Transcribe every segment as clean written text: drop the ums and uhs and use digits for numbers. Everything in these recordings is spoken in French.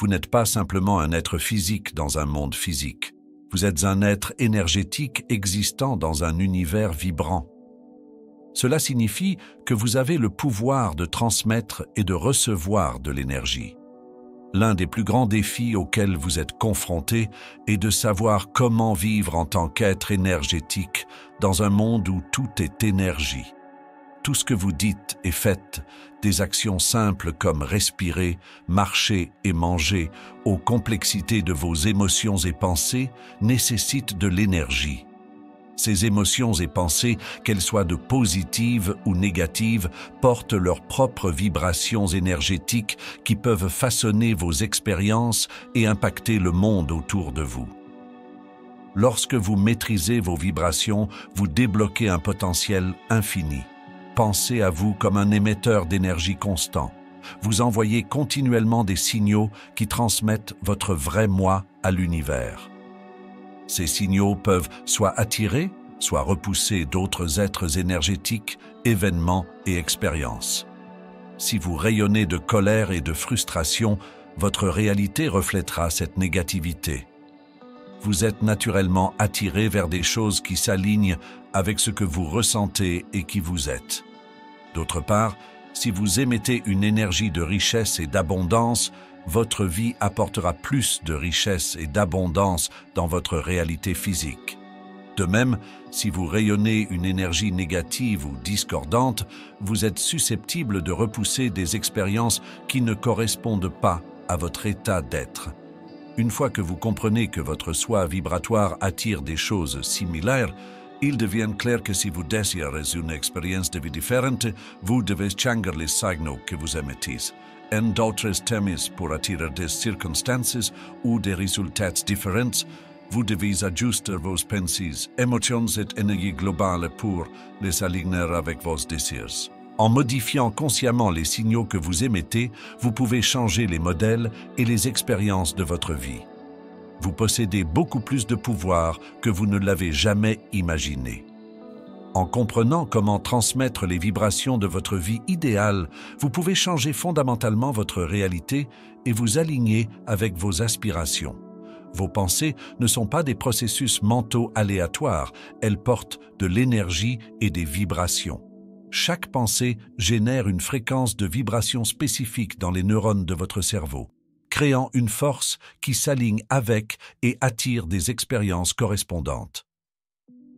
Vous n'êtes pas simplement un être physique dans un monde physique. Vous êtes un être énergétique existant dans un univers vibrant. Cela signifie que vous avez le pouvoir de transmettre et de recevoir de l'énergie. L'un des plus grands défis auxquels vous êtes confrontés est de savoir comment vivre en tant qu'être énergétique dans un monde où tout est énergie. Tout ce que vous dites et faites, des actions simples comme respirer, marcher et manger, aux complexités de vos émotions et pensées, nécessitent de l'énergie. Ces émotions et pensées, qu'elles soient de positives ou négatives, portent leurs propres vibrations énergétiques qui peuvent façonner vos expériences et impacter le monde autour de vous. Lorsque vous maîtrisez vos vibrations, vous débloquez un potentiel infini. Pensez à vous comme un émetteur d'énergie constant. Vous envoyez continuellement des signaux qui transmettent votre vrai moi à l'univers. Ces signaux peuvent soit attirer, soit repousser d'autres êtres énergétiques, événements et expériences. Si vous rayonnez de colère et de frustration, votre réalité reflètera cette négativité. Vous êtes naturellement attiré vers des choses qui s'alignent avec ce que vous ressentez et qui vous êtes. D'autre part, si vous émettez une énergie de richesse et d'abondance, votre vie apportera plus de richesse et d'abondance dans votre réalité physique. De même, si vous rayonnez une énergie négative ou discordante, vous êtes susceptible de repousser des expériences qui ne correspondent pas à votre état d'être. Une fois que vous comprenez que votre soi vibratoire attire des choses similaires, il devient clair que si vous désirez une expérience de vie différente, vous devez changer les signaux que vous émettez. En d'autres termes, pour attirer des circonstances ou des résultats différents, vous devez ajuster vos pensées, émotions et énergie globale pour les aligner avec vos désirs. En modifiant consciemment les signaux que vous émettez, vous pouvez changer les modèles et les expériences de votre vie. Vous possédez beaucoup plus de pouvoir que vous ne l'avez jamais imaginé. En comprenant comment transmettre les vibrations de votre vie idéale, vous pouvez changer fondamentalement votre réalité et vous aligner avec vos aspirations. Vos pensées ne sont pas des processus mentaux aléatoires, elles portent de l'énergie et des vibrations. Chaque pensée génère une fréquence de vibration spécifique dans les neurones de votre cerveau, créant une force qui s'aligne avec et attire des expériences correspondantes.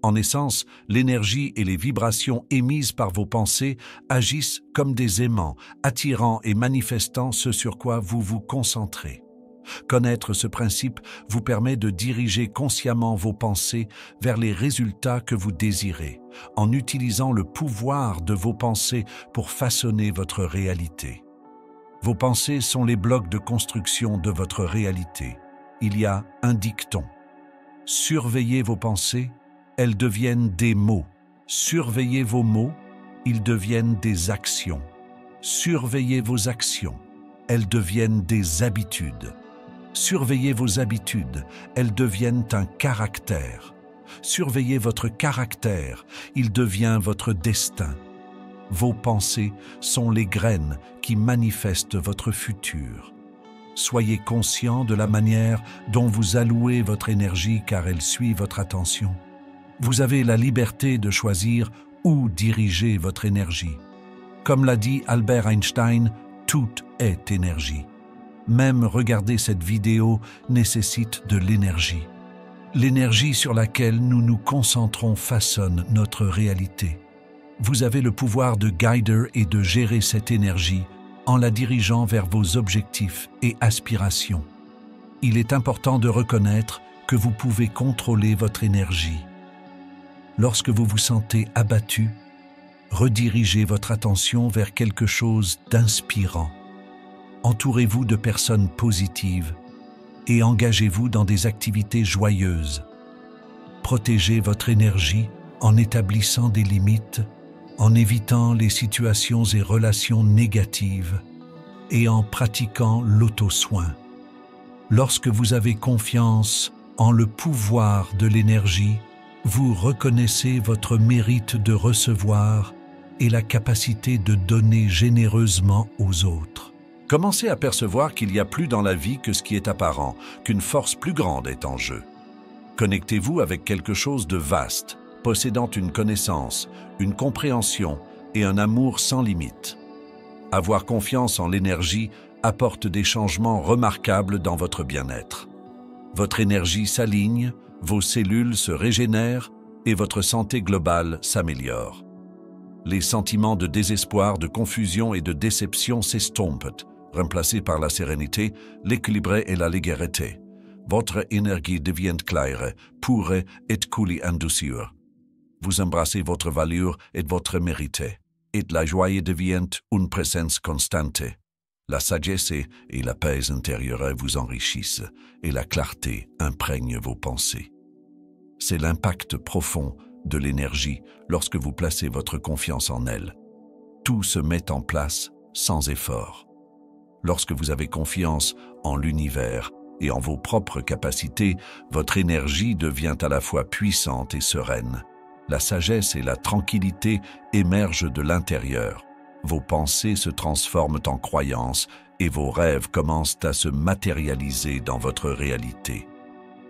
En essence, l'énergie et les vibrations émises par vos pensées agissent comme des aimants, attirant et manifestant ce sur quoi vous vous concentrez. Connaître ce principe vous permet de diriger consciemment vos pensées vers les résultats que vous désirez, en utilisant le pouvoir de vos pensées pour façonner votre réalité. Vos pensées sont les blocs de construction de votre réalité. Il y a un dicton. Surveillez vos pensées, elles deviennent des mots. Surveillez vos mots, ils deviennent des actions. Surveillez vos actions, elles deviennent des habitudes. Surveillez vos habitudes, elles deviennent un caractère. Surveillez votre caractère, il devient votre destin. Vos pensées sont les graines qui manifestent votre futur. Soyez conscient de la manière dont vous allouez votre énergie car elle suit votre attention. Vous avez la liberté de choisir où diriger votre énergie. Comme l'a dit Albert Einstein, tout est énergie. Même regarder cette vidéo nécessite de l'énergie. L'énergie sur laquelle nous nous concentrons façonne notre réalité. Vous avez le pouvoir de guider et de gérer cette énergie en la dirigeant vers vos objectifs et aspirations. Il est important de reconnaître que vous pouvez contrôler votre énergie. Lorsque vous vous sentez abattu, redirigez votre attention vers quelque chose d'inspirant. Entourez-vous de personnes positives et engagez-vous dans des activités joyeuses. Protégez votre énergie en établissant des limites, en évitant les situations et relations négatives et en pratiquant l'auto-soin. Lorsque vous avez confiance en le pouvoir de l'énergie, vous reconnaissez votre mérite de recevoir et la capacité de donner généreusement aux autres. Commencez à percevoir qu'il y a plus dans la vie que ce qui est apparent, qu'une force plus grande est en jeu. Connectez-vous avec quelque chose de vaste, possédant une connaissance, une compréhension et un amour sans limite. Avoir confiance en l'énergie apporte des changements remarquables dans votre bien-être. Votre énergie s'aligne, vos cellules se régénèrent et votre santé globale s'améliore. Les sentiments de désespoir, de confusion et de déception s'estompent, remplacés par la sérénité, l'équilibre et la légèreté. Votre énergie devient claire, pure et coule en douceur. Vous embrassez votre valeur et votre mérite, et la joie devient une présence constante. La sagesse et la paix intérieure vous enrichissent, et la clarté imprègne vos pensées. C'est l'impact profond de l'énergie lorsque vous placez votre confiance en elle. Tout se met en place sans effort. Lorsque vous avez confiance en l'univers et en vos propres capacités, votre énergie devient à la fois puissante et sereine. La sagesse et la tranquillité émergent de l'intérieur. Vos pensées se transforment en croyances et vos rêves commencent à se matérialiser dans votre réalité.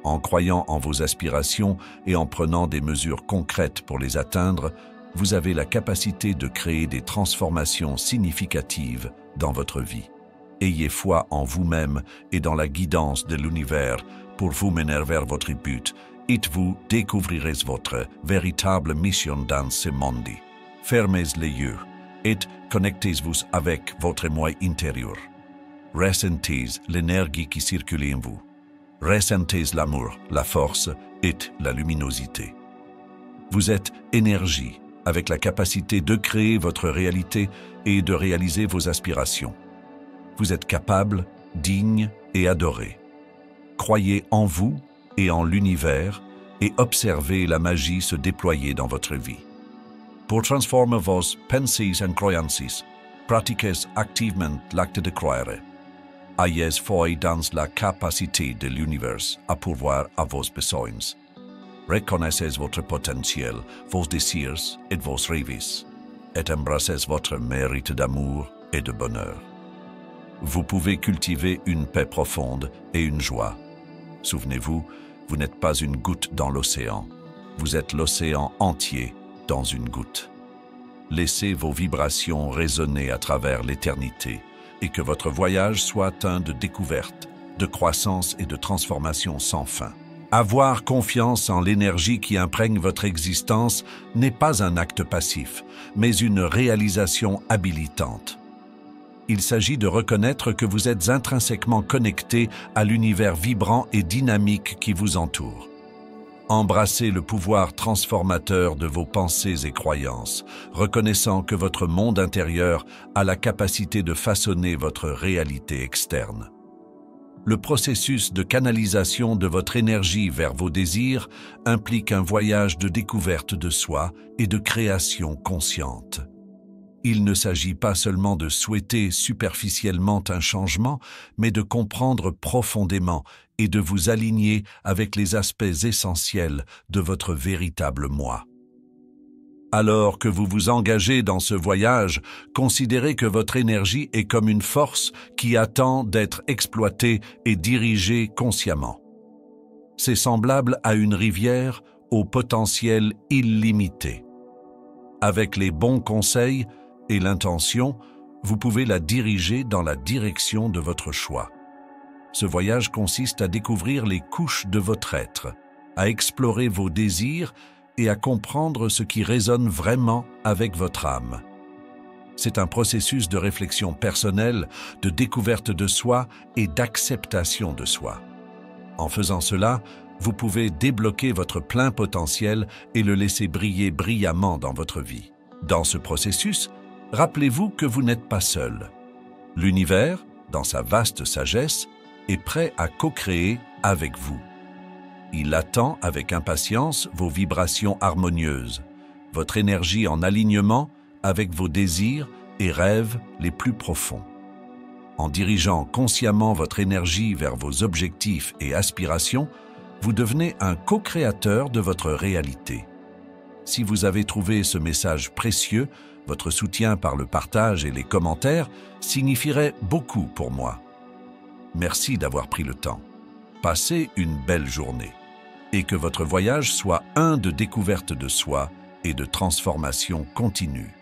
En croyant en vos aspirations et en prenant des mesures concrètes pour les atteindre, vous avez la capacité de créer des transformations significatives dans votre vie. Ayez foi en vous-même et dans la guidance de l'univers pour vous mener vers votre but, et vous découvrirez votre véritable mission dans ce monde. Fermez les yeux et connectez-vous avec votre moi intérieur. Ressentez l'énergie qui circule en vous. Ressentez l'amour, la force et la luminosité. Vous êtes énergie, avec la capacité de créer votre réalité et de réaliser vos aspirations. Vous êtes capable, digne et adoré. Croyez en vous et en l'univers et observez la magie se déployer dans votre vie. Pour transformer vos pensées en croyances, pratiquez activement l'acte de croire. Ayez foi dans la capacité de l'univers à pourvoir à vos besoins. Reconnaissez votre potentiel, vos désirs et vos rêves, et embrassez votre mérite d'amour et de bonheur. Vous pouvez cultiver une paix profonde et une joie. Souvenez-vous, vous n'êtes pas une goutte dans l'océan. Vous êtes l'océan entier dans une goutte. Laissez vos vibrations résonner à travers l'éternité et que votre voyage soit un de découverte, de croissance et de transformation sans fin. Avoir confiance en l'énergie qui imprègne votre existence n'est pas un acte passif, mais une réalisation habilitante. Il s'agit de reconnaître que vous êtes intrinsèquement connecté à l'univers vibrant et dynamique qui vous entoure. Embrassez le pouvoir transformateur de vos pensées et croyances, reconnaissant que votre monde intérieur a la capacité de façonner votre réalité externe. Le processus de canalisation de votre énergie vers vos désirs implique un voyage de découverte de soi et de création consciente. Il ne s'agit pas seulement de souhaiter superficiellement un changement, mais de comprendre profondément et de vous aligner avec les aspects essentiels de votre véritable moi. Alors que vous vous engagez dans ce voyage, considérez que votre énergie est comme une force qui attend d'être exploitée et dirigée consciemment. C'est semblable à une rivière au potentiel illimité. Avec les bons conseils et l'intention, vous pouvez la diriger dans la direction de votre choix. Ce voyage consiste à découvrir les couches de votre être, à explorer vos désirs et à comprendre ce qui résonne vraiment avec votre âme. C'est un processus de réflexion personnelle, de découverte de soi et d'acceptation de soi. En faisant cela, vous pouvez débloquer votre plein potentiel et le laisser briller brillamment dans votre vie. Dans ce processus, rappelez-vous que vous n'êtes pas seul. L'univers, dans sa vaste sagesse, est prêt à co-créer avec vous. Il attend avec impatience vos vibrations harmonieuses, votre énergie en alignement avec vos désirs et rêves les plus profonds. En dirigeant consciemment votre énergie vers vos objectifs et aspirations, vous devenez un co-créateur de votre réalité. Si vous avez trouvé ce message précieux, votre soutien par le partage et les commentaires signifierait beaucoup pour moi. Merci d'avoir pris le temps. Passez une belle journée et que votre voyage soit un de découverte de soi et de transformation continue.